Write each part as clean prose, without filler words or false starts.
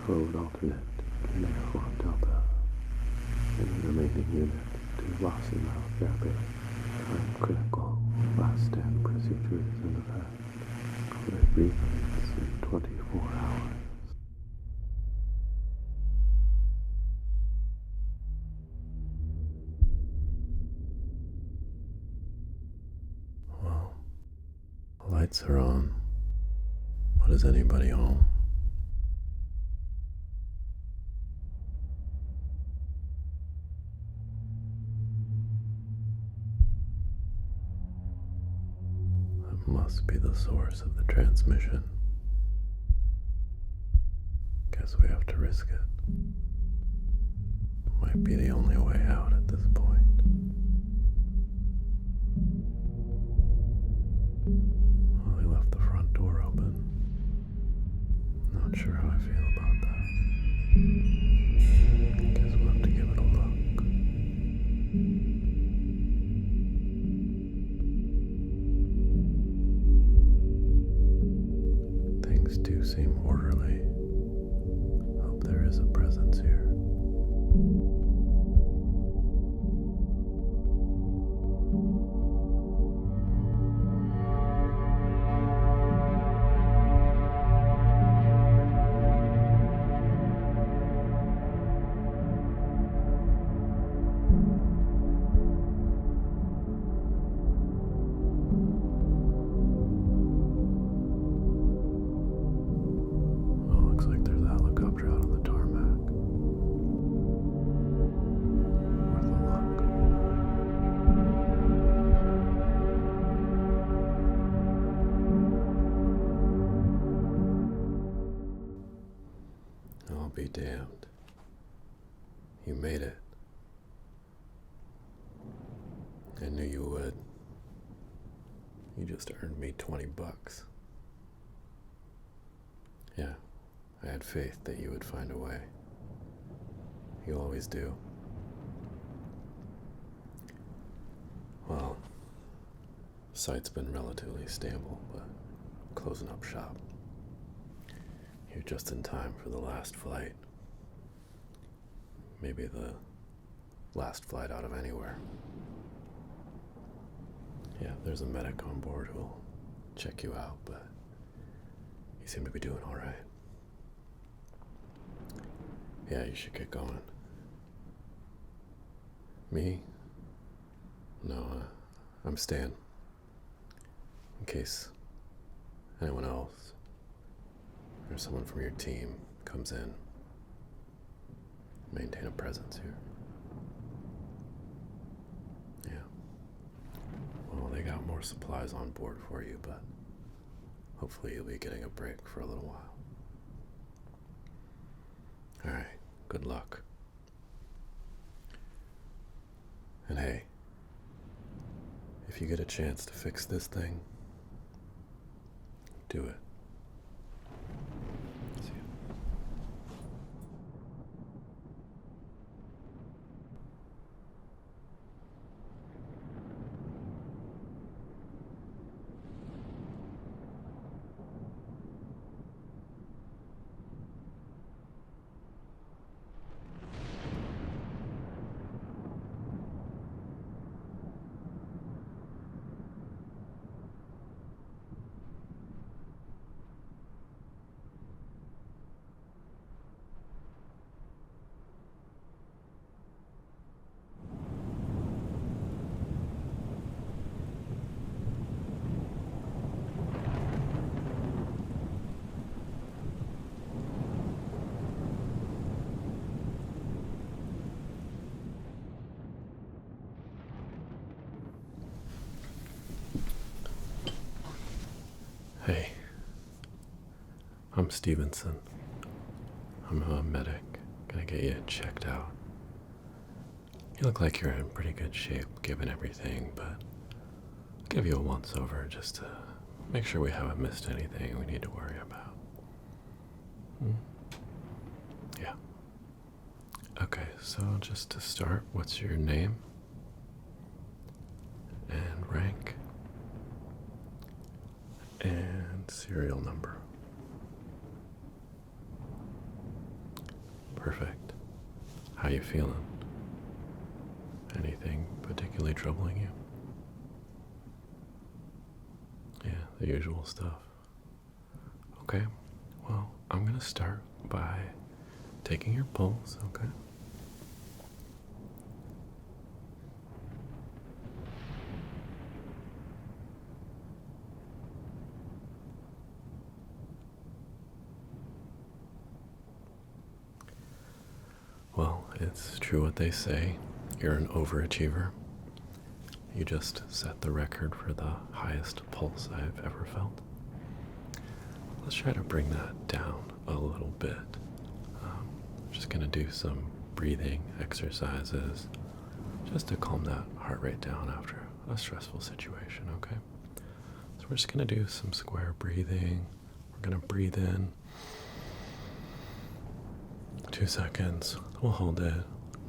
code alternate to Echo Delta, and the remaining unit to Lossiemouth Therapy. Time critical last stand procedures in effect. Code relays in 24 hours. Well, the lights are on, but is anybody home? That must be the source of the transmission. Guess we have to risk it. Might be the only way out at this point. Well, they left the front door open. Not sure how I feel about that. Guess we'll have to give it a look. Things do seem orderly. Hope there is a presence here. Looks like there's a helicopter out on the tarmac. Worth a look. I'll be damned. You made it. I knew you would. You just earned me $20. Yeah. I had faith that you would find a way. You always do. Well, site's been relatively stable, but closing up shop. You're just in time for the last flight. Maybe the last flight out of anywhere. Yeah, there's a medic on board who'll check you out, but you seem to be doing all right. Yeah, you should get going. Me? No, I'm staying. In case anyone else or someone from your team comes in. Maintain a presence here. Yeah. Well, they got more supplies on board for you, but hopefully you'll be getting a break for a little while. All right. Good luck. And hey, if you get a chance to fix this thing, do it. See ya. Hey, I'm Stevenson. I'm a medic. Gonna get you checked out. You look like you're in pretty good shape given everything, but I'll give you a once over just to make sure we haven't missed anything we need to worry about. Yeah. Okay, so just to start, what's your name? And rank? And serial number. Perfect. How you feeling? Anything particularly troubling you? Yeah, the usual stuff. Okay, well, I'm gonna start by taking your pulse, okay? Well, it's true what they say. You're an overachiever. You just set the record for the highest pulse I've ever felt. Let's try to bring that down a little bit. I'm just going to do some breathing exercises just to calm that heart rate down after a stressful situation, okay? So we're just going to do some square breathing. We're going to breathe in 2 seconds. We'll hold it.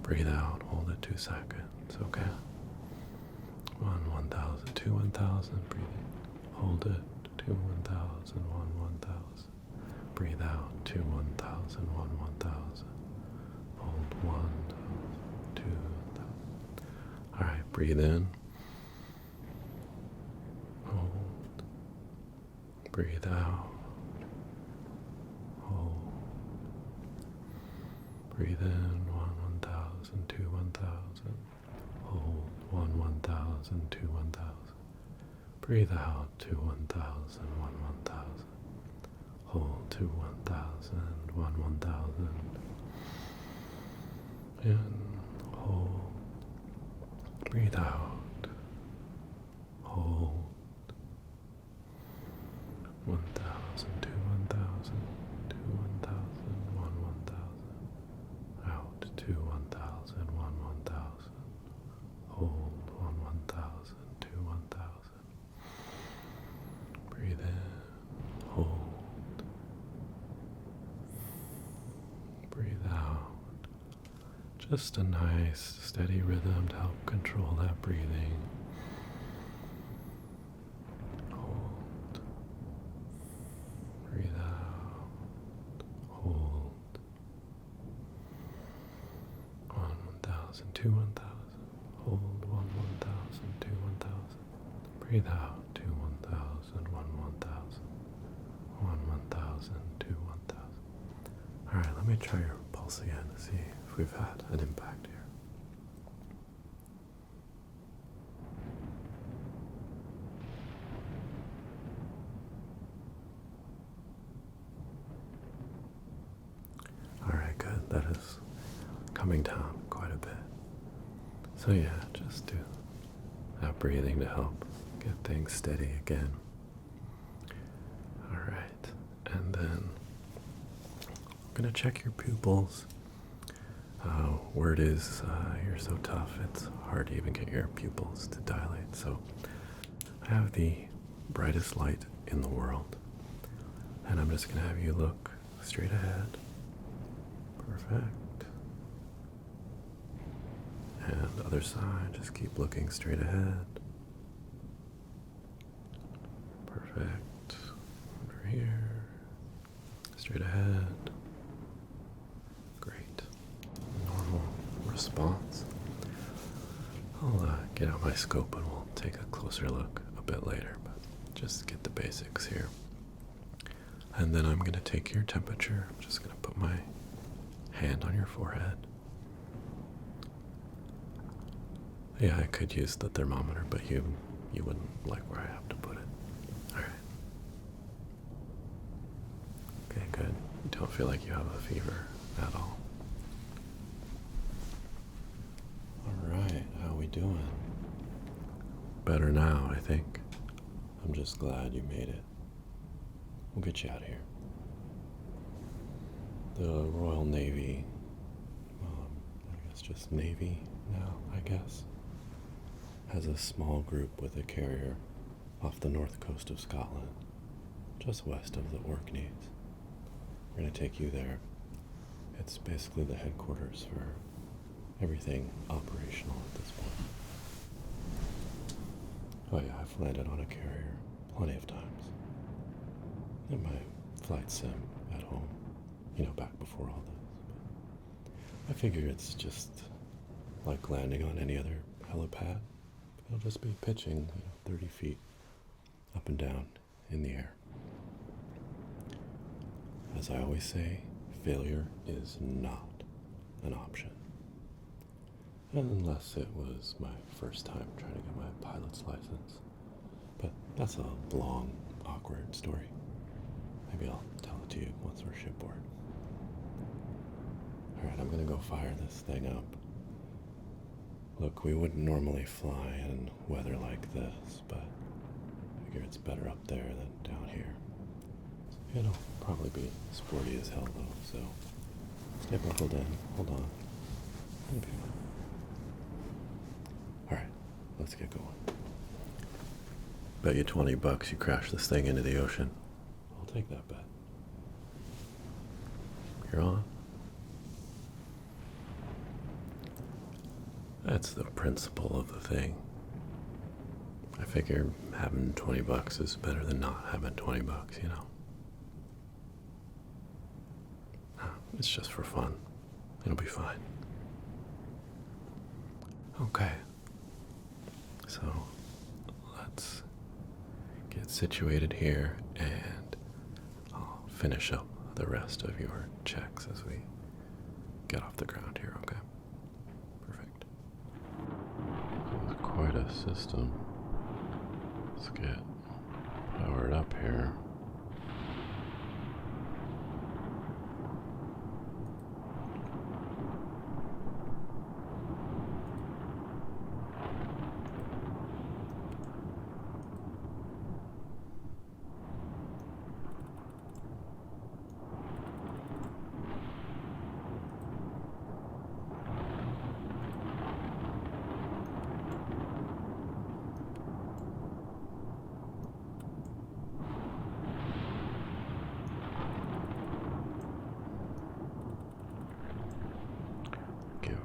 Breathe out. Hold it 2 seconds, okay? 1,000, 2, 1,000. Breathe in. Hold it. 2, 1,000, 1,000. Breathe out. 2, 1,000, 1,000. Hold 1,000, 2,000. All right, breathe in. Hold. Breathe out. Hold. Breathe in. 1,000, 2, 1,000. Hold 1,000, 2, 1,000. Breathe out 2, 1,000, 1,000. Hold 2, 1,000, 1,000. In, hold. Breathe out. Hold 1,000, 2, 1,000, 2, 1,000, 1,000. Out 2, 1,000, 1,000. Hold 1,000, 2, 1,000. Breathe in, hold. Breathe out. Just a nice, steady rhythm to help control that breathing. Hold. Breathe out. Hold. 1,000, 2, 1,000. Hold 1,000, 2, 1,000. Breathe out 2, 1,000, 1,000. 1,000, 2, 1,000. All right, let me try your pulse again to see if we've had an impact here. All right, good. That is coming down quite a bit. So yeah, just do that breathing to help get things steady again. All right, and then I'm gonna check your pupils. Word is you're so tough, it's hard to even get your pupils to dilate. So I have the brightest light in the world, and I'm just gonna have you look straight ahead. Perfect. And other side, just keep looking straight ahead. Perfect. Over here. Straight ahead. Great. Normal response. I'll get out my scope and we'll take a closer look a bit later, but just get the basics here. And then I'm going to take your temperature. I'm just going to put my hand on your forehead. Yeah, I could use the thermometer, but you wouldn't like where I have to put it. All right. Okay, good. You don't feel like you have a fever at all. All right, how we doing? Better now, I think. I'm just glad you made it. We'll get you out of here. The Royal Navy, I guess just Navy now, I guess, has a small group with a carrier off the north coast of Scotland, just west of the Orkneys. We're going to take you there. It's basically the headquarters for everything operational at this point. Oh yeah, I've landed on a carrier plenty of times. In my flight sim at home, back before all this. I figure it's just like landing on any other helipad. It'll just be pitching 30 feet up and down in the air. As I always say, failure is not an option. Unless it was my first time trying to get my pilot's license. But that's a long, awkward story. Maybe I'll tell it to you once we're shipboard. Alright, I'm gonna go fire this thing up. Look, we wouldn't normally fly in weather like this, but I figure it's better up there than down here. It'll probably be sporty as hell though, so stay buckled in, hold on. It'll be fine. Alright, let's get going. Bet you $20 you crash this thing into the ocean. I'll take that bet. You're on. That's the principle of the thing. I figure having $20 is better than not having $20, you know. It's just for fun. It'll be fine. Okay. So, let's get situated here and I'll finish up the rest of your checks as we get off the ground here, okay? Perfect. It's quite a system. Let's get powered up here.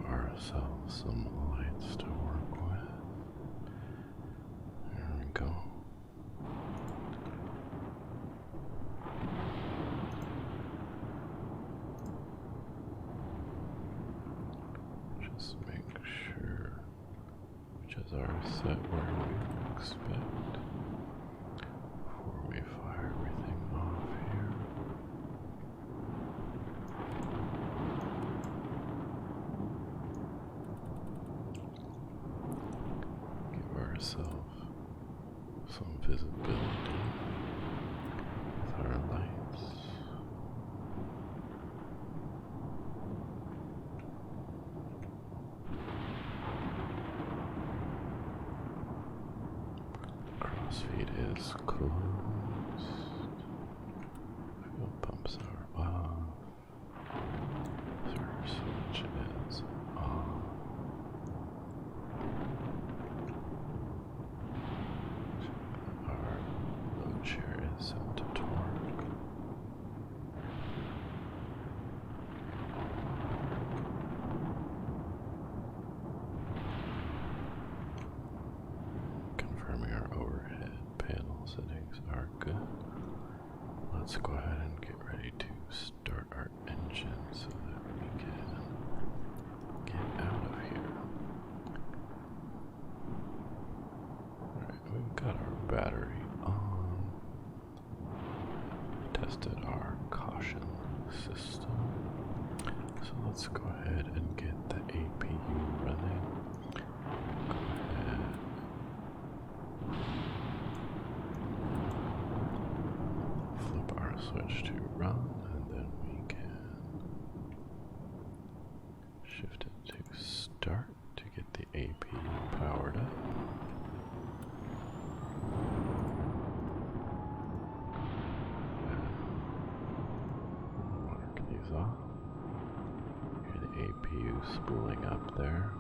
Ourselves some lights to work with. There we go. Just make sure which is our set where we expect before we fire everything off here. Ourselves some visibility with our lights. Crossfeed is closed. Fuel pumps are off. Server switch is off. Chair is set to torque. Confirming our overhead panel settings are good. Let's go ahead and get ready to start our engine so that we can get out of here. Alright, we've got our battery on. Tested our caution system. So let's go ahead and get the APU running. Go ahead. Flip our switch to run and then we can shift it to start to get the APU powered up. Off. Hear the APU spooling up there.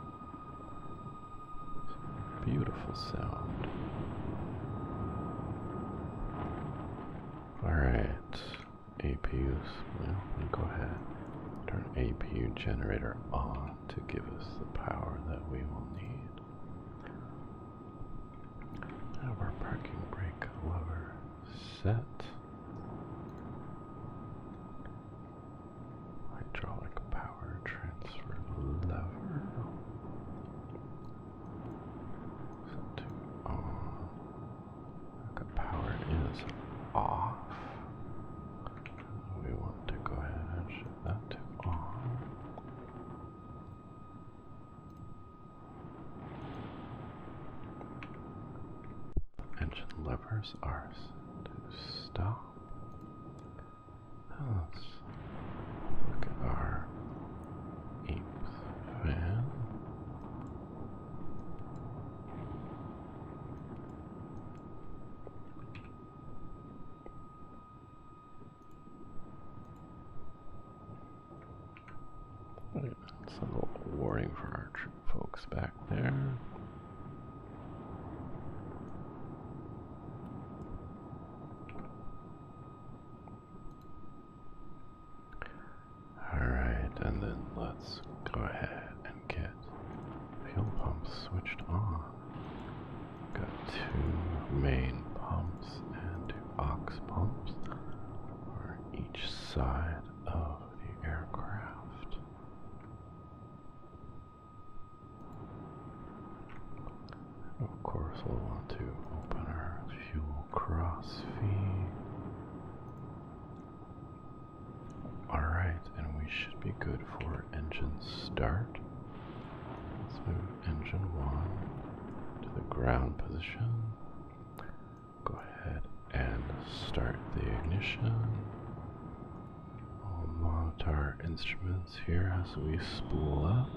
Beautiful sound. Alright, APUs. Well, we'll go ahead. Turn APU generator on to give us the power that we will need. Have our parking brake lever set. Hydraulic power transfer engine levers are to stop. Now let's look at our eighth fan. It's a little warning for our folks back there. Alright, and then let's go ahead and get fuel pumps switched on. Got two main pumps and two aux pumps for each side of the aircraft. Of course, we'll want to open our fuel cross feed. Alright, and we should be good for engine start. Let's move engine 1 to the ground position. Go ahead and start the ignition. We'll monitor our instruments here as we spool up.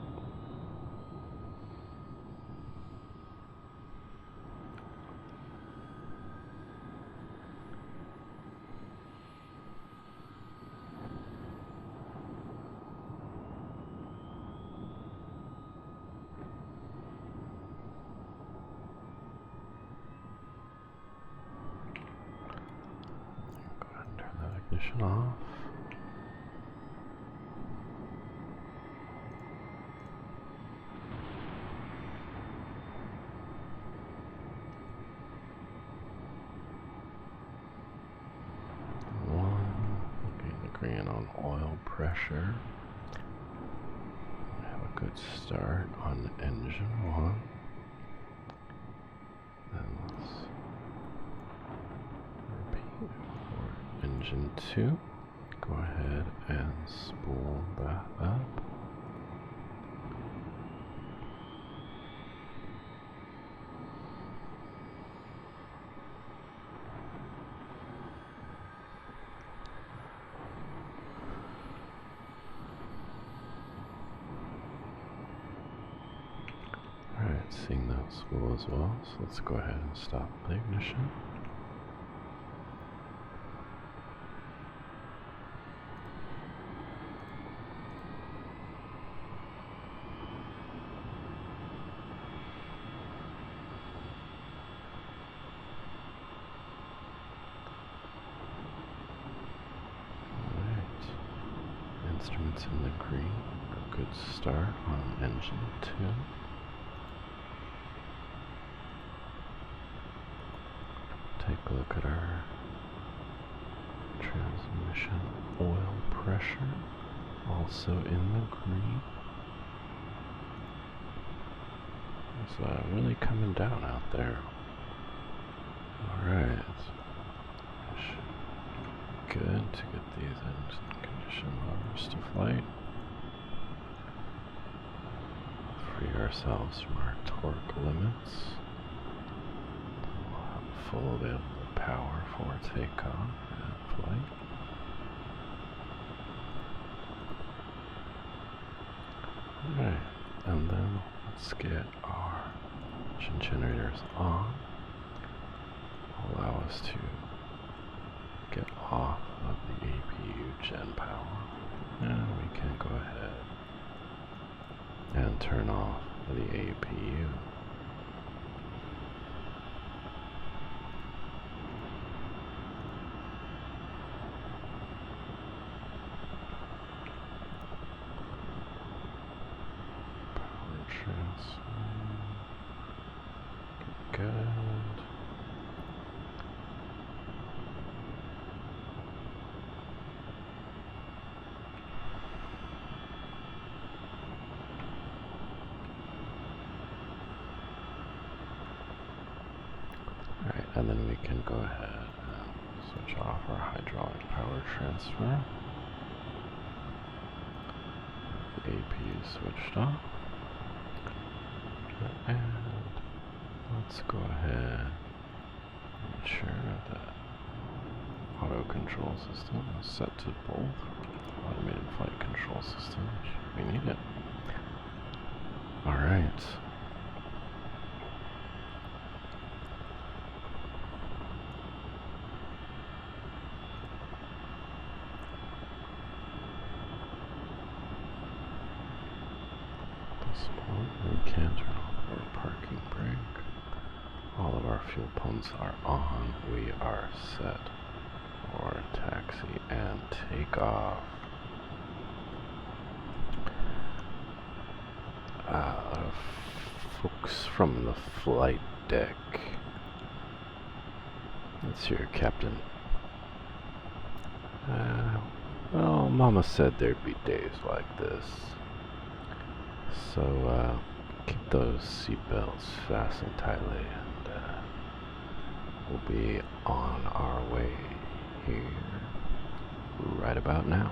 Ignition off. Looking green on oil pressure. We have a good start on engine 1. Then let's repeat for engine 2. Go ahead and spool that up. Alright, seeing that spool as well, so let's go ahead and stop the ignition. Instruments in the green, a good start on engine 2. Take a look at our transmission oil pressure, also in the green. It's really coming down out there. Alright, good to get these engine condition levers to flight. Free ourselves from our torque limits. We'll have full available power for takeoff and flight. Alright, and then let's get our engine generators on. Allow us to get off of the APU gen power, and we can go ahead and turn off the APU. Power transfer. Good. Alright, and then we can go ahead and switch off our hydraulic power transfer. The APU switched off. And let's go ahead Ensure that auto control system is set to both. Automated flight control system. We need it. Alright. This point, we can't turn off our parking brake. All of our fuel pumps are on. We are set for taxi and takeoff. Folks from the flight deck. Let's hear, Captain. Well, Mama said there'd be days like this. So, keep those seatbelts fastened tightly, and we'll be on our way here right about now.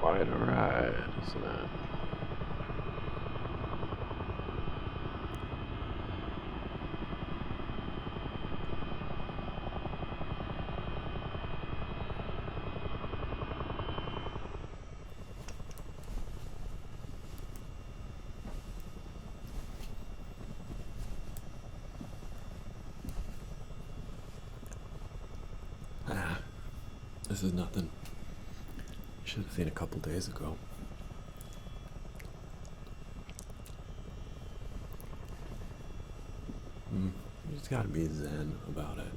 Quite a ride, isn't it? This is nothing. You should have seen a couple days ago. You just gotta be zen about it.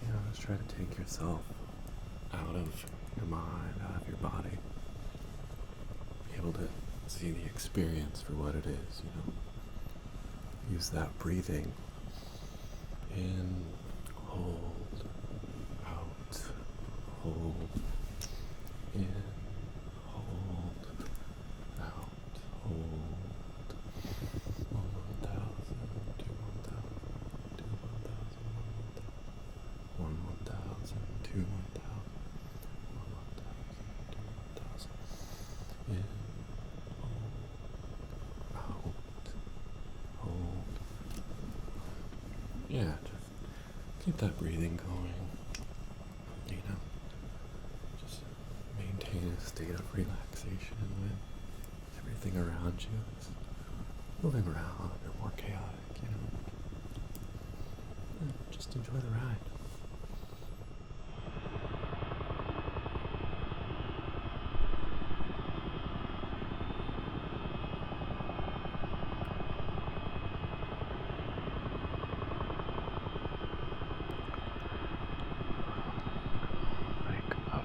You know, just try to take yourself out of your mind, out of your body. Be able to see the experience for what it is, you know. Use that breathing. In, hold, out, hold, in, hold, out, hold. 1,000, 2,000, 1,000, 2,000, 1,000, 1,000, 2,000, 1,000, 2,000. In, hold, out, hold. Yeah, just keep that breathing going. You know, just maintain a state of relaxation when everything around you is moving around or more chaotic, you know. And just enjoy the ride. Make a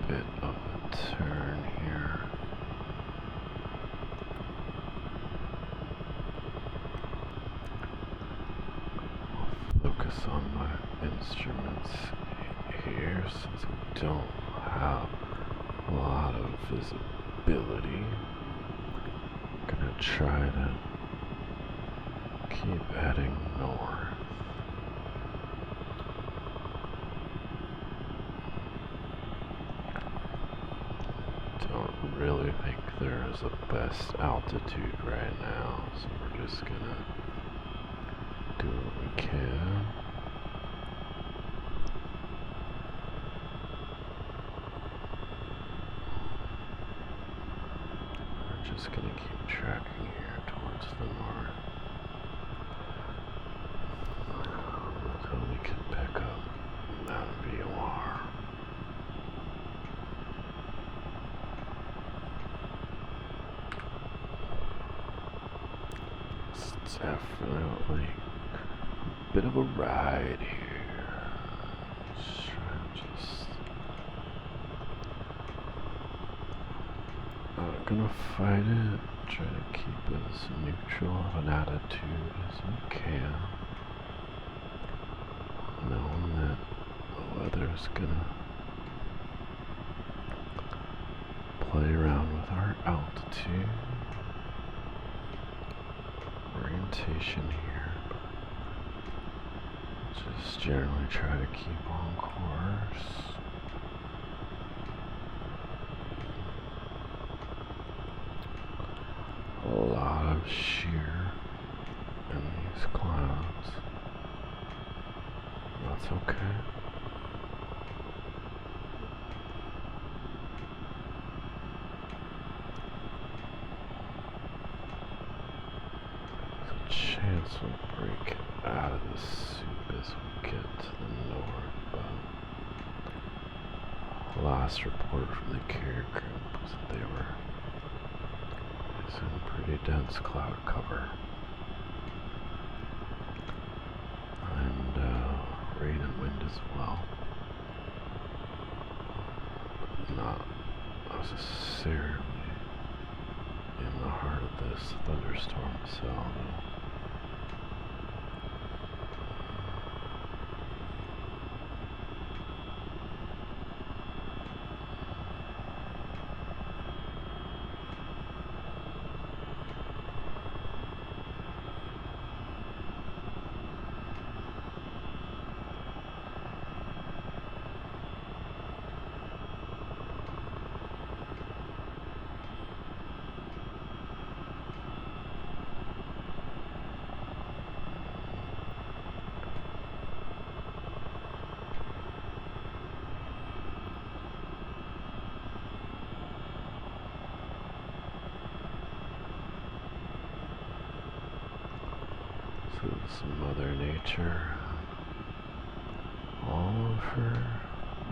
bit of a turn here. Focus on my instruments here since we don't have a lot of visibility. I'm gonna try to keep heading north. don't really think there is a best altitude right now, so we're just gonna do what we can. We're just gonna keep tracking here towards the north so we can pick up that VOR. It's definitely a bit of a ride here. Just not gonna fight it. Try to keep as neutral of an attitude as we can, knowing that the weather's gonna play around with our altitude, orientation here. Just generally try to keep on course. A lot of shear in these clouds. That's okay. There's a chance we'll break out of the soup as we get to the north, but last report from the carrier group was that they were in pretty dense cloud cover and rain and wind as well. Not necessarily in the heart of this thunderstorm cell, though. This is Mother Nature, all of her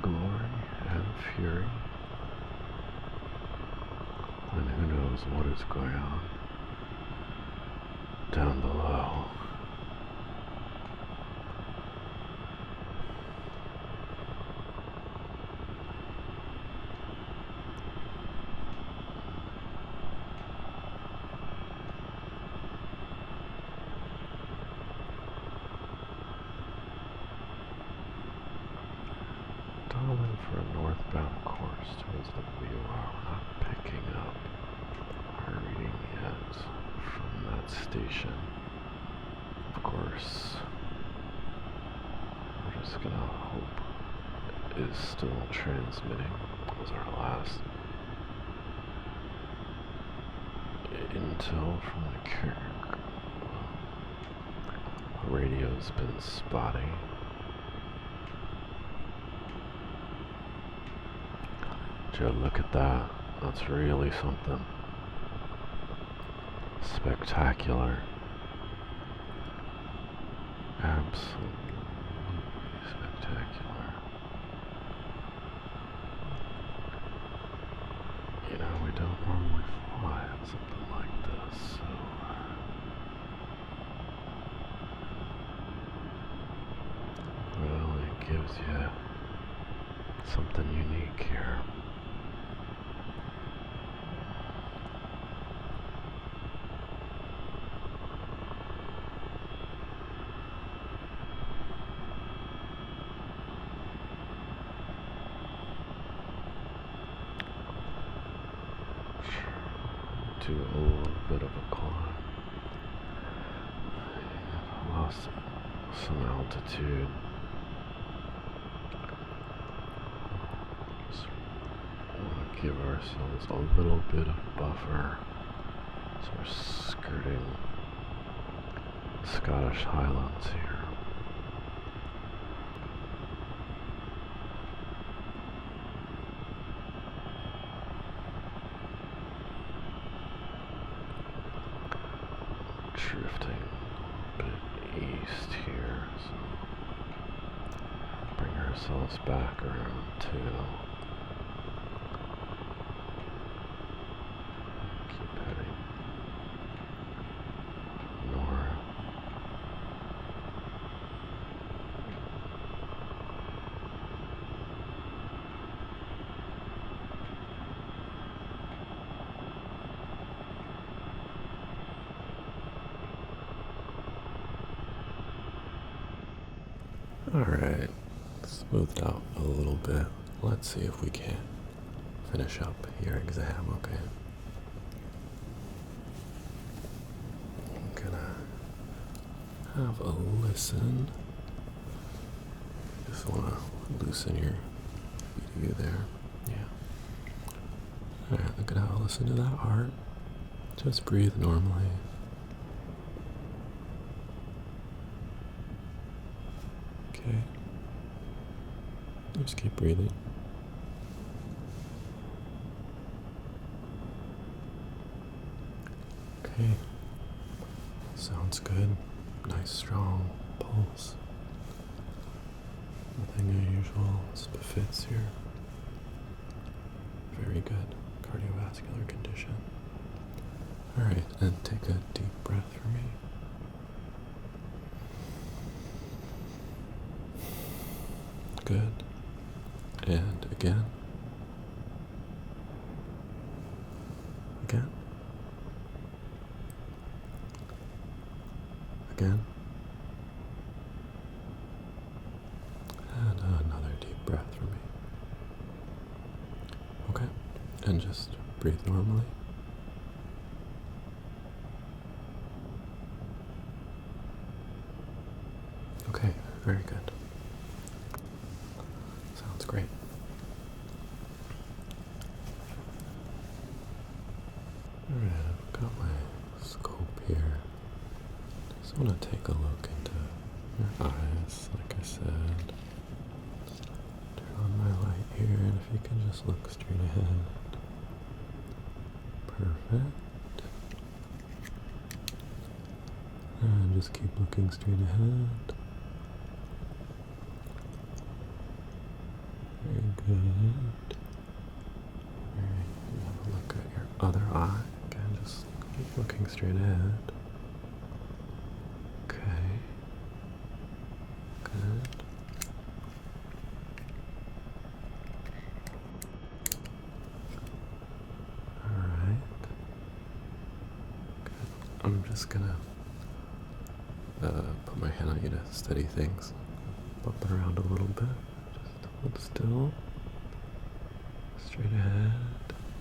glory and fury, and who knows what is going on down below. Dialing for a northbound course towards the VOR. We're not picking up our reading yet from that station. Of course, we're just gonna hope it is still transmitting. That was our last intel from the carrier. The radio's been spotty. Joe, look at that. That's really something spectacular. Absolutely spectacular. You know, we don't normally fly on something like this, so it really gives you something unique here. To a little bit of a climb. Lost some altitude. Just want to give ourselves a little bit of buffer. So we're skirting the Scottish Highlands here. Drifting a bit east here, so bring ourselves back around too. Keep heading north. Alright, smoothed out a little bit. Let's see if we can finish up your exam, okay? I'm gonna have a listen. Just wanna loosen your view there. Yeah. Alright, I'm gonna have a listen to that heart. Just breathe normally. Okay. Just keep breathing. Okay. Sounds good. Nice strong pulse. Nothing unusual. This befits your very good cardiovascular condition. Alright, and take a deep breath for me. Good. And again. Again. Again. And another deep breath for me. Okay. And just breathe normally. Okay, very good. Sounds great. Alright, I've got my scope here. Just want to take a look into your eyes, like I said. Turn on my light here, and if you can just look straight ahead. Perfect. And just keep looking straight ahead. Very good. Very good. Have a look at your other eye. Again, just keep looking straight ahead. Okay. Good. Alright. Good. I'm just gonna put my hand on you to steady things. Bump it around a little bit. Just hold still. Straight ahead.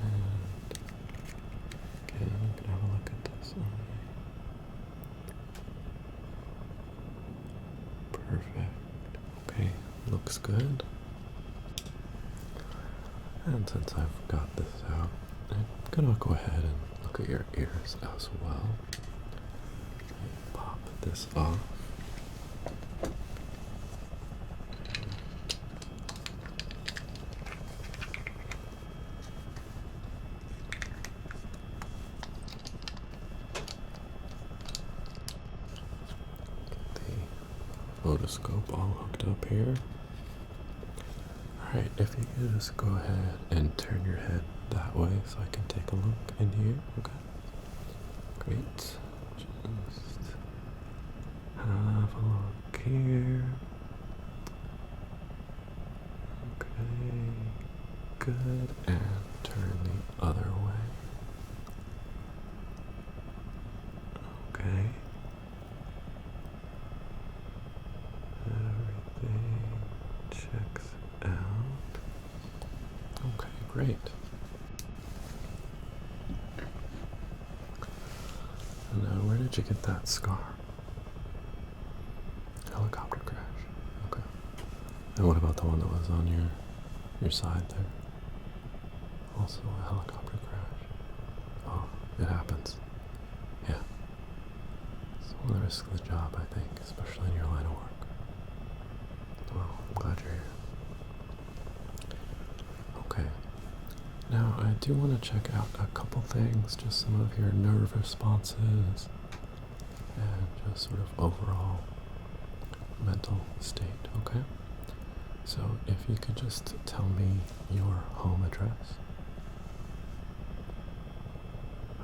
And again, you can have a look at this eye. Perfect. Okay, looks good. And since I've got this out, I'm gonna go ahead and look at your ears as well. Pop this off. Otoscope all hooked up here. Alright, if you could just go ahead and turn your head that way so I can take a look in here, okay? Great. Just have a look here. Okay, good. And turn the other way. Okay. Everything checks out. Okay, great. And now, where did you get that scar? Helicopter crash. Okay. And what about the one that was on your side there? Also a helicopter crash. Oh, it happens. Yeah. It's one of the risks of the job, I think, especially in your line of work. Well, I'm glad you're here. Okay. Now, I do want to check out a couple things, just some of your nerve responses, and just sort of overall mental state, okay? So, if you could just tell me your home address.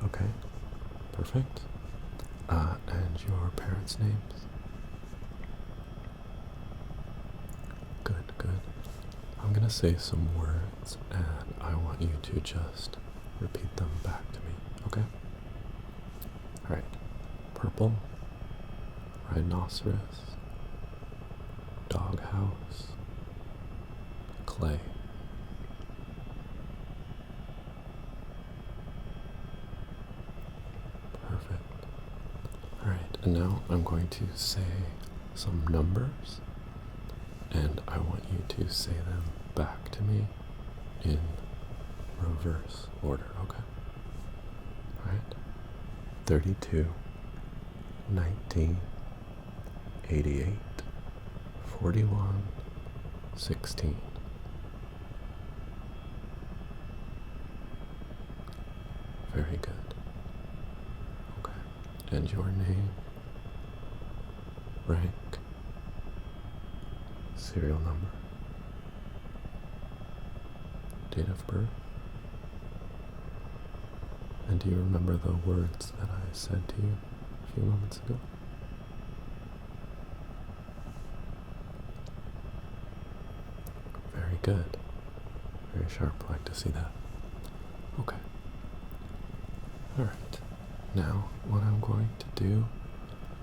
Okay, perfect. And your parents' names. Good, good. I'm gonna say some words, and I want you to just repeat them back to me, okay? Alright. Purple, rhinoceros, doghouse, clay. Perfect. Alright, and now I'm going to say some numbers, and I want you to say them back to me in reverse order, okay? Alright? 32, 19, 88, 41, 16. Very good. Okay. And your name, rank, serial number, date of birth, and do you remember the words that I said to you a few moments ago? Very good. Very sharp. Like to see that. Okay. Alright. Now, what I'm going to do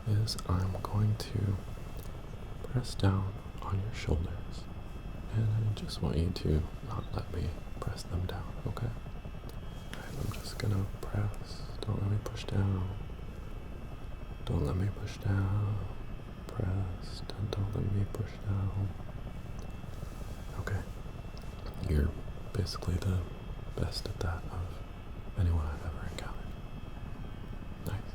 is I'm going to press down on your shoulders, and I just want you to not let me press them down, okay? Alright, I'm just gonna press. Don't let me push down. Don't let me push down. Press. And don't let me push down. Okay. You're basically the best at that of anyone I've ever encountered. Nice.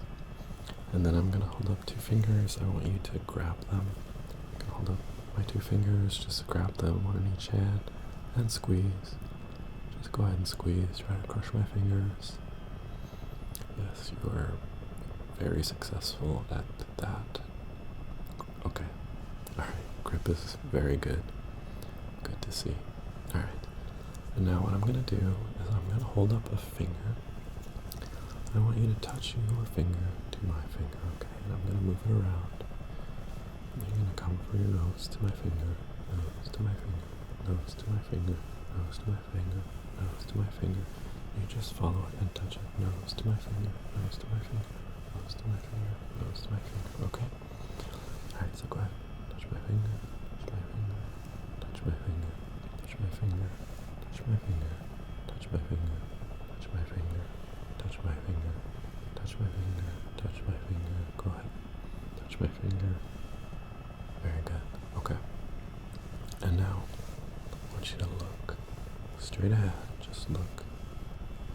And then I'm gonna hold up 2 fingers. I want you to grab them. I can hold up my 2 fingers, just grab them, one in each hand, and squeeze. Just go ahead and squeeze. Try to crush my fingers. Yes, you are very successful at that. Okay. Alright. Grip is very good. Good to see. Alright. And now what I'm going to do is I'm going to hold up a finger. I want you to touch your finger to my finger, okay? And I'm going to move it around. And you're going to come from your nose to my finger, nose to my finger, nose to my finger, nose to my finger, nose to my finger. You just follow it and touch it. Nose to my finger, nose to my finger, nose to my finger, nose to my finger, okay? Alright, so go ahead. Touch my finger, touch my finger, touch my finger, touch my finger, touch my finger, touch my finger, touch my finger, touch my finger, touch my finger, touch my finger. Go ahead. Touch my finger. Very good. Okay. And now, I want you to look straight ahead. Just look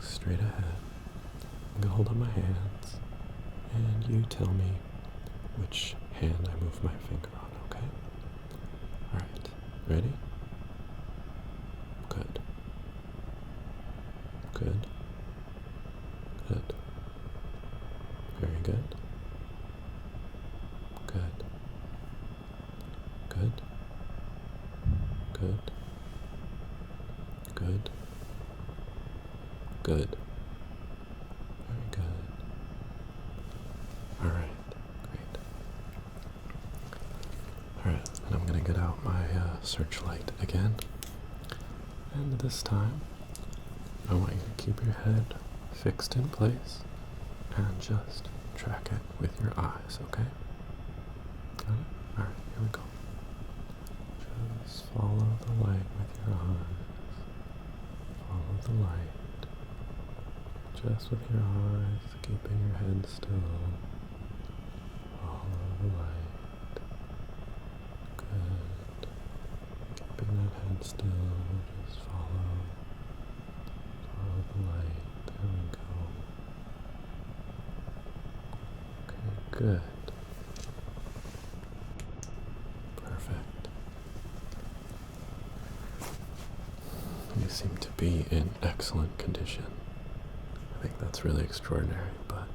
straight ahead. I'm going to hold up my hands, and you tell me which hand I move my finger on, okay? Alright. Ready? Good. Good. Good. Very good. Good. Good. Good. Good. Good. Very good. Alright. Great. Alright, and I'm going to get out my searchlight again. And this time, I want you to keep your head fixed in place and just track it with your eyes, okay? Got it? Alright, here we go. Just follow the light with your eyes. Follow the light. Just with your eyes, keeping your head still. Follow the light. Good. Keeping that head still. Just follow Good. Perfect. You seem to be in excellent condition. I think that's really extraordinary, but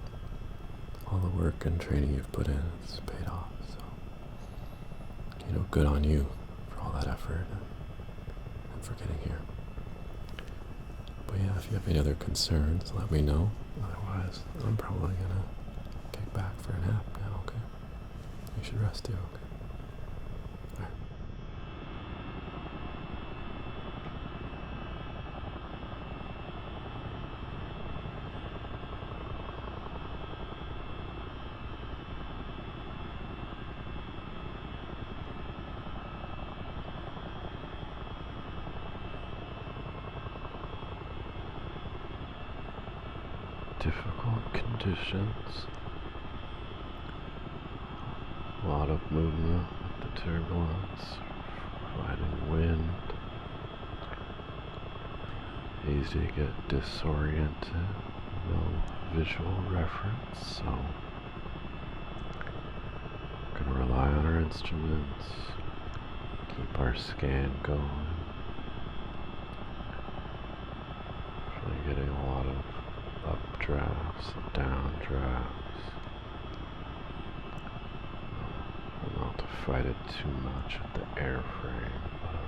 all the work and training you've put in has paid off, so, good on you for all that effort and for getting here. But yeah, if you have any other concerns, let me know. Otherwise, I'm probably gonna kick back for a nap now, okay? You should rest too, okay? Alright. Difficult conditions. A lot of movement with the turbulence, fighting wind. Easy to get disoriented, no visual reference, so we're gonna rely on our instruments, keep our scan going. Really getting a lot of updrafts, downdrafts. Not to fight it too much with the airframe, but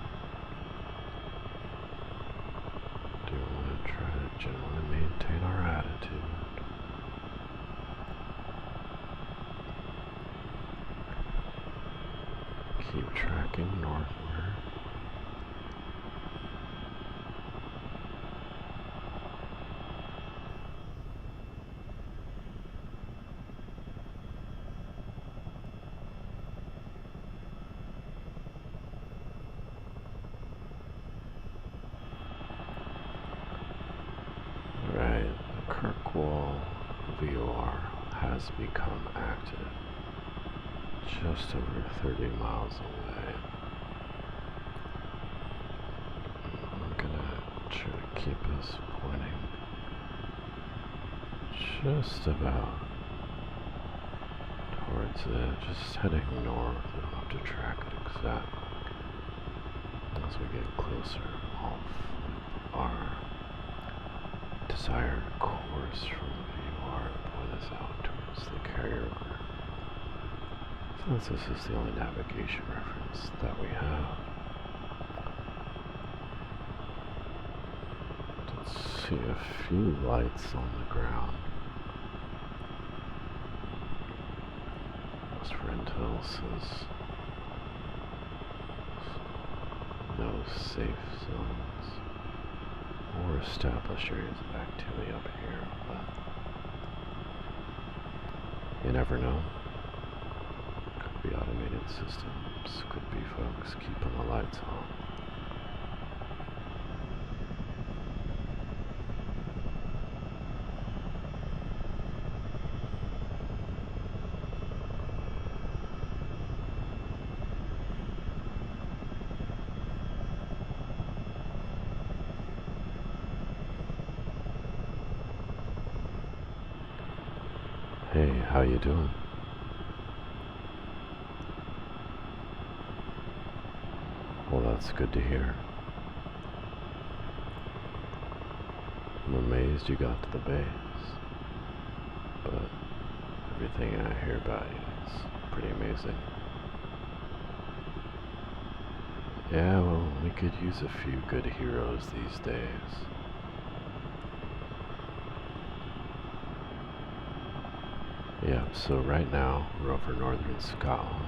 do want to try to generally maintain our attitude. Keep tracking northward. Right, the Kirkwall VOR has become active. Just over 30 miles away. I'm gonna try to keep us pointing just about towards it, just heading north. We don't have to track it exactly. As we get closer, I'll flip our desired course from the VOR and point us out towards the carrier group. Since this is the only navigation reference that we have. Let's see a few lights on the ground. Most rental says no safe zones or established areas of activity up here, but you never know. Could be automated systems, could be folks keeping the lights on. Hey, how you doing? Well, that's good to hear. I'm amazed you got to the base, but everything I hear about you is pretty amazing. Yeah, well, we could use a few good heroes these days. Yeah, so right now we're over northern Scotland.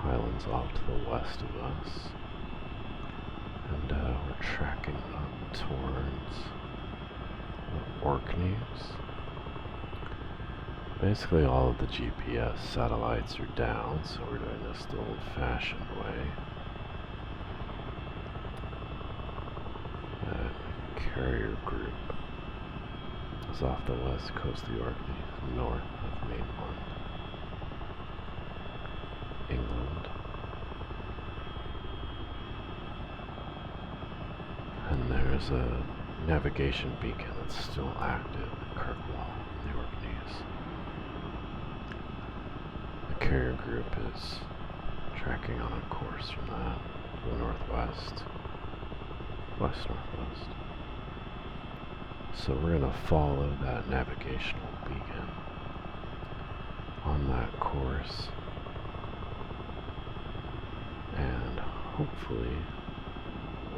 Islands off to the west of us. And we're tracking up towards the Orkneys. Basically all of the GPS satellites are down, so we're doing this the old-fashioned way. That carrier group is off the west coast of the Orkneys, north of mainland England. And there's a navigation beacon that's still active in Kirkwall in the Orkneys. carrier group is tracking on a course from that to the northwest, west-northwest. So we're going to follow that navigational beacon on that course, and hopefully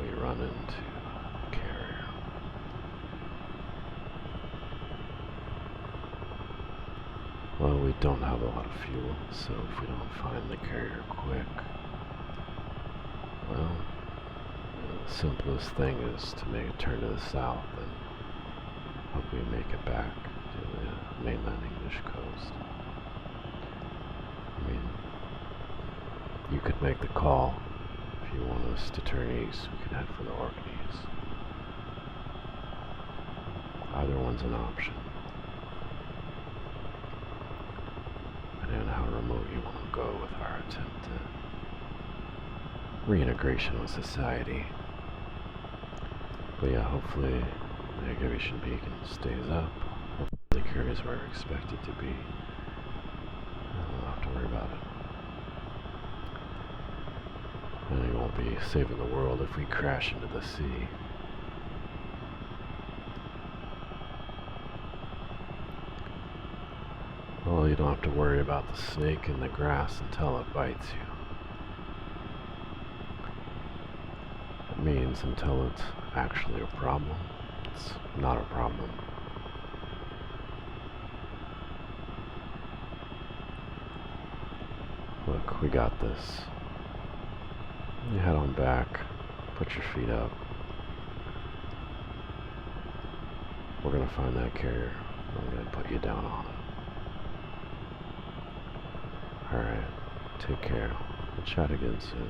we run into a carrier. Well, we don't have a lot of fuel, so if we don't find the carrier quick, well, the simplest thing is to make a turn to the south and hope we make it back to the mainland English coast. I mean, you could make the call. If you want us to turn east, we could head for the Orkneys. Either one's an option. Depending on how remote you want to go with our attempt at reintegration with society. But yeah, hopefully the activation beacon stays up. Hopefully the carriers where we're expected to be. We don't have to worry about it. And we won't be saving the world if we crash into the sea. Well, you don't have to worry about the snake in the grass until it bites you. It means until it's actually a problem, it's not a problem. Look, we got this. You head on back, put your feet up. We're gonna find that carrier. I'm gonna put you down on it. Alright, take care. We'll chat again soon.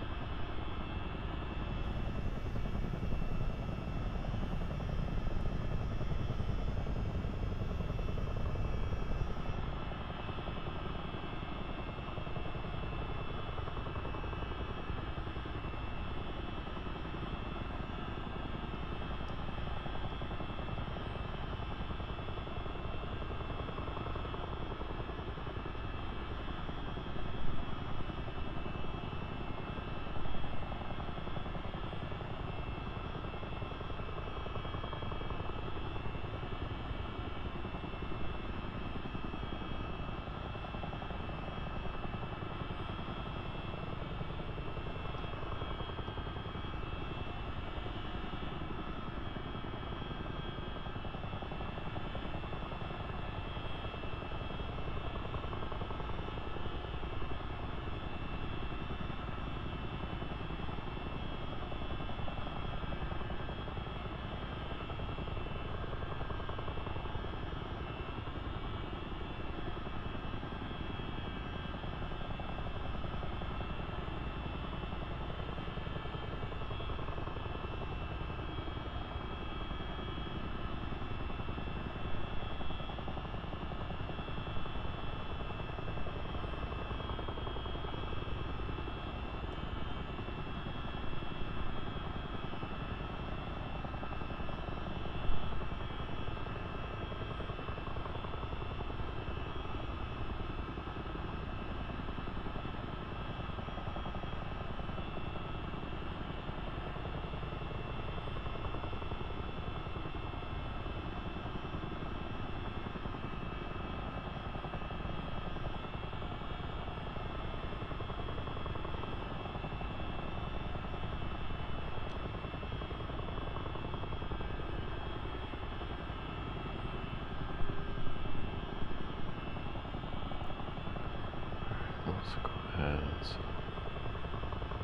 Let's go ahead and set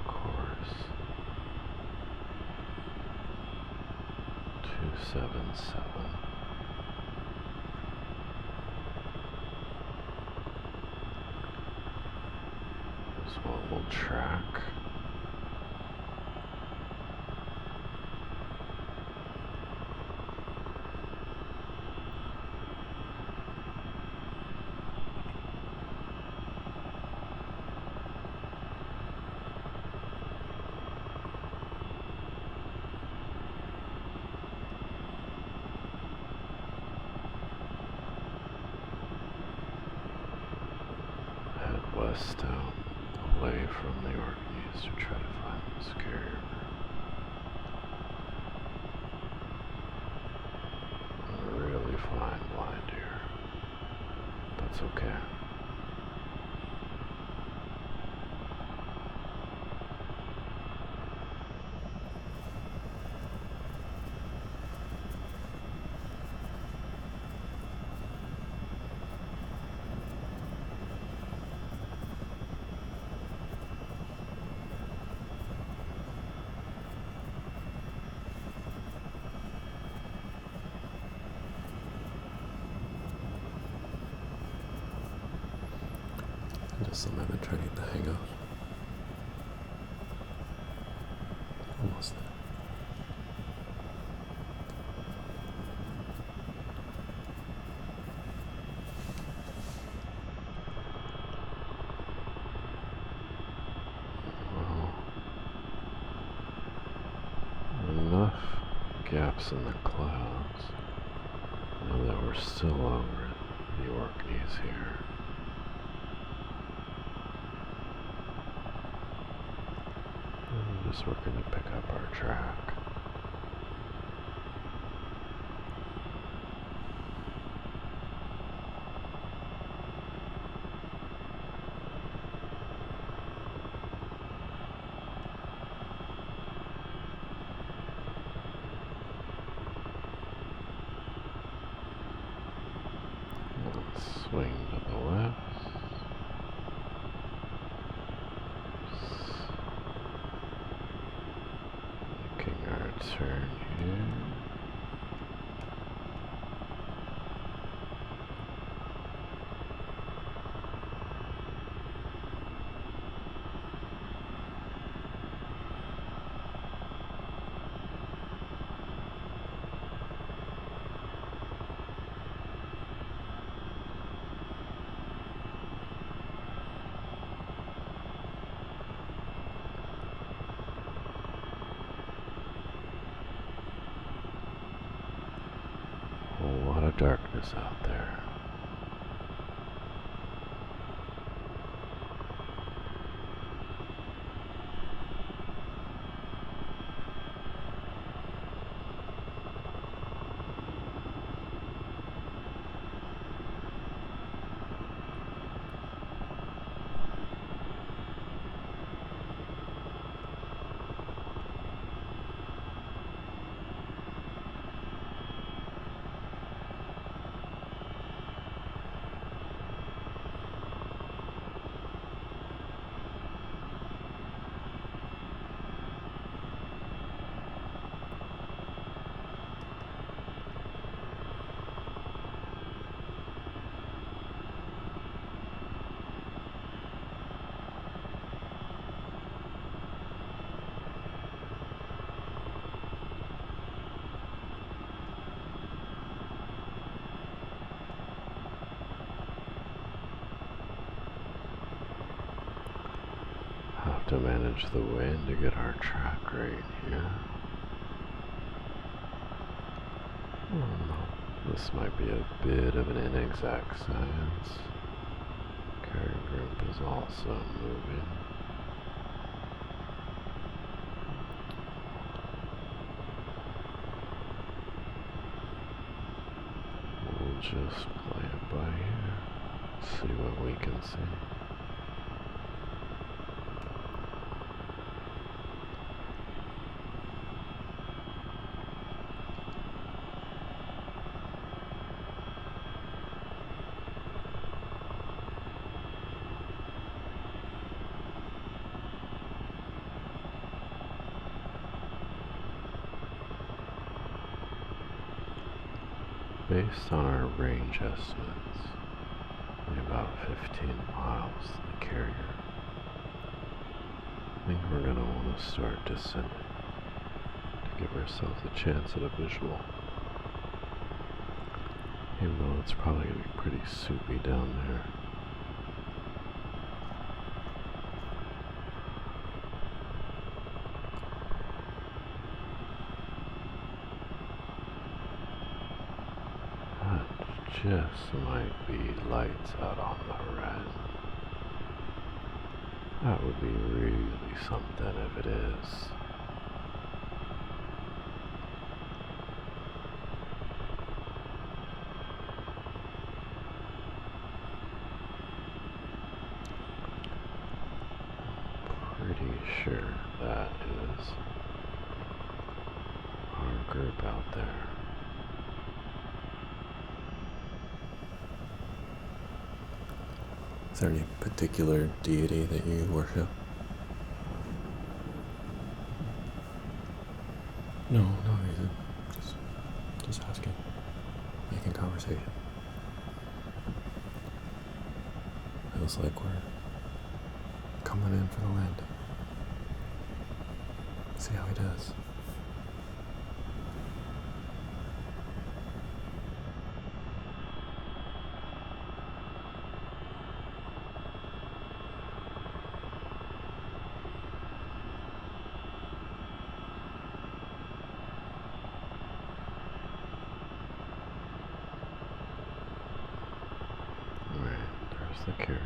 course 277. Is what we'll track. this town away from the Orkneys to try to find this carrier group. I'm really flying blind here. That's okay. Just something I've been trying to get the hang of. Almost there. Well, enough gaps in the clouds. Now that we're still over the Orkneys here. I'm just working to pick up our track. Swing to the left. Making our turn here. A lot of darkness out there. Have to manage the wind to get our track right here. This might be a bit of an inexact science. Carrier group is also moving. We'll just play it by ear, see what we can see. Based on our range estimates, only about 15 miles to the carrier. I think we're going to want to start descending to give ourselves a chance at a visual. Even though it's probably going to be pretty soupy down there. Just might be lights out on the horizon. That would be really something if it is. Pretty sure that is our group out there. Is there any particular deity that you worship? No, just asking, making conversation. Feels like we're coming in for the landing. See how he does. There's the carrier.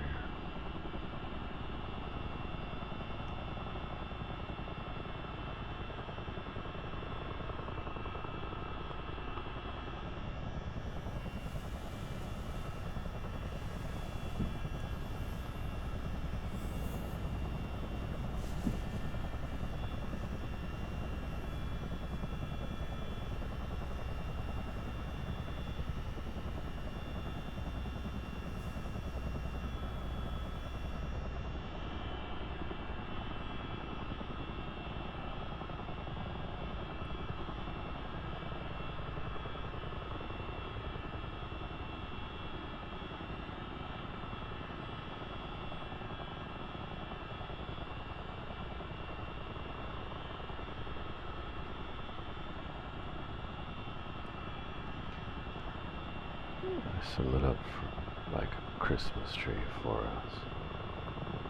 I set it up for, like a Christmas tree for us.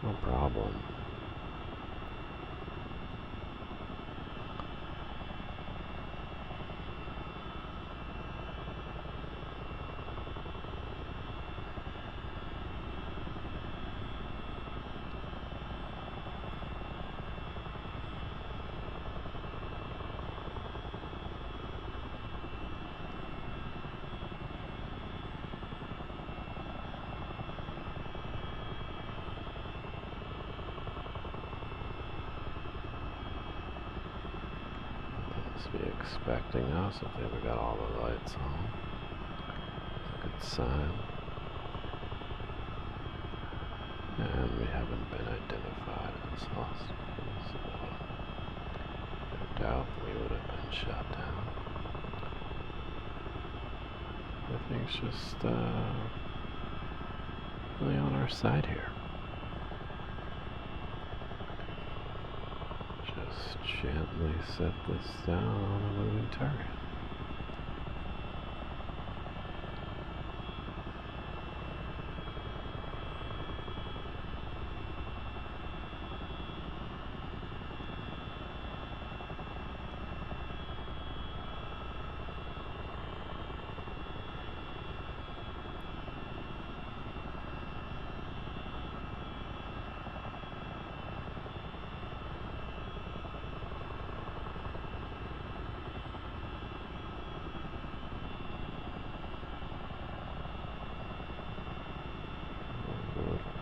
No problem. Be expecting us if they've got all the lights on. It's a good sign. And we haven't been identified as hostiles, so no doubt we would have been shot down. Everything's just really on our side here. Gently set this down on a moving target.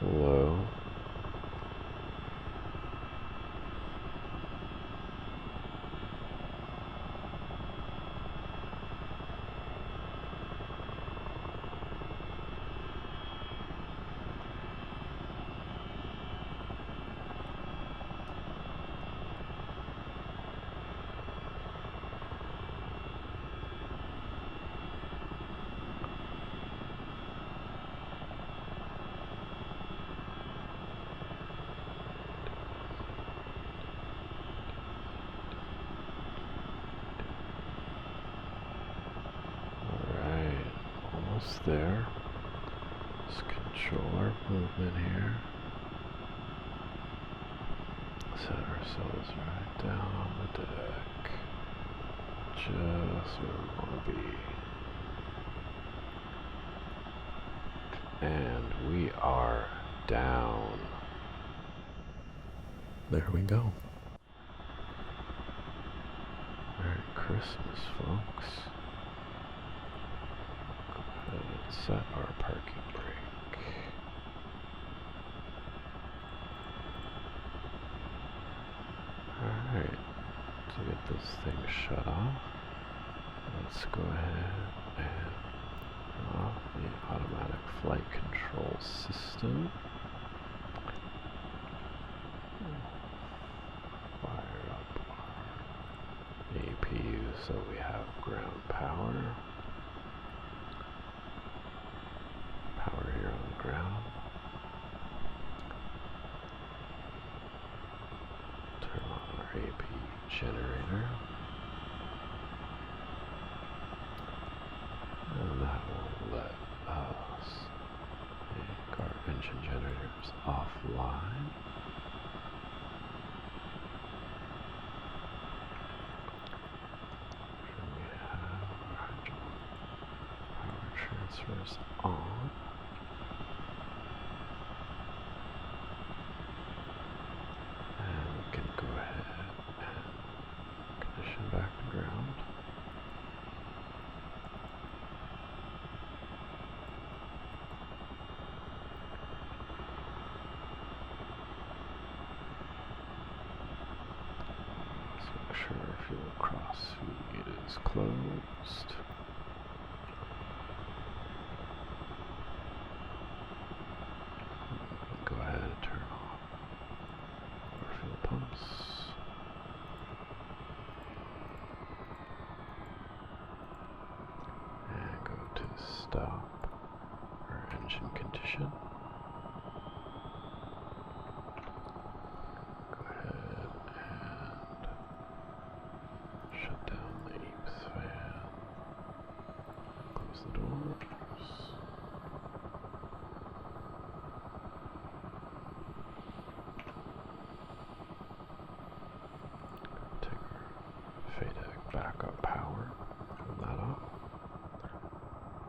Low. There. Let's control our movement here. Set ourselves right down on the deck. Just where we want to be. And we are down. there we go. Merry Christmas, folks. Go ahead and set our parking brake. Alright, to get this thing shut off, let's go ahead and turn off the automatic flight control system. Fire up our APU so we have ground power. Power here on the ground. Turn on our APU generator. And that will let us make our engine generators offline. And we have our power transfers on. And we can go ahead and condition back to ground. Make sure our fuel cross feed is closed. Go ahead and turn off our fuel pumps. And go to stop our engine condition. Go ahead and shut down the EAPS fan. Close the doors. Take our FADEC backup power. Turn that off.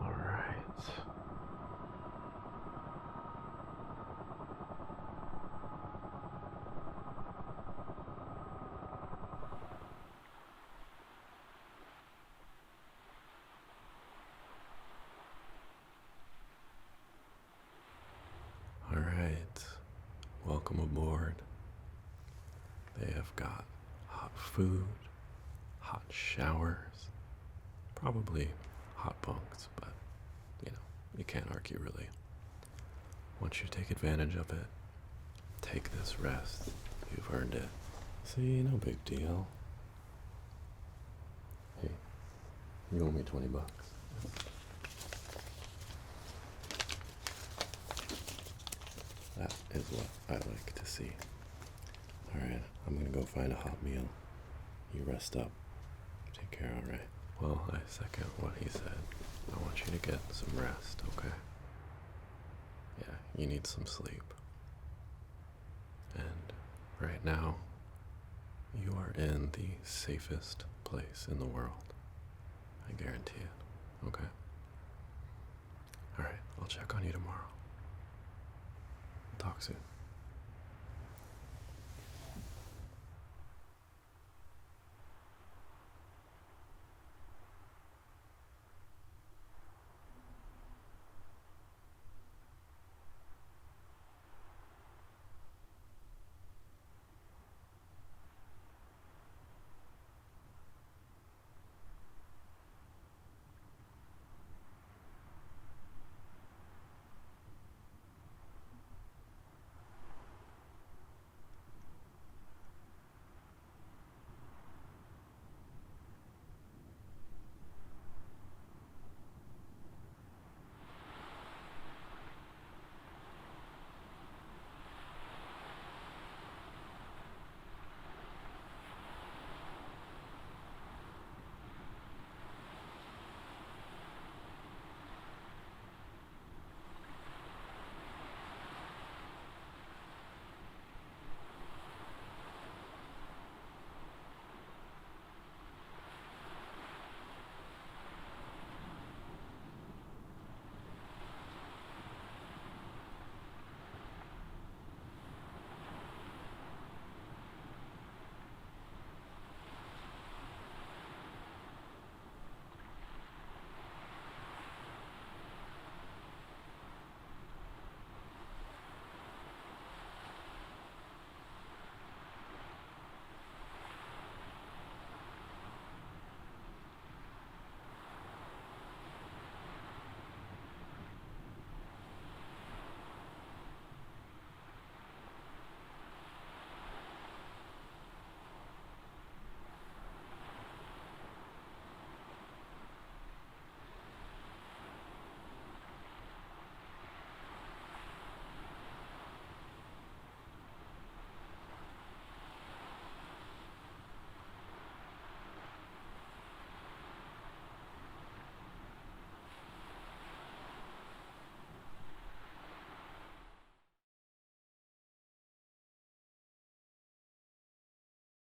Alright. All right, welcome aboard. They have got hot food, hot showers, probably hot bunks, but you can't argue really. Once you take advantage of it, take this rest. You've earned it. See, no big deal. Hey, you owe me $20. That is what I like to see. Alright, I'm gonna go find a hot meal. You rest up. Take care, alright? Well, I second what he said. I want you to get some rest, okay? Yeah, you need some sleep. And right now, you are in the safest place in the world. I guarantee it, okay? Alright, I'll check on you tomorrow. Talk soon.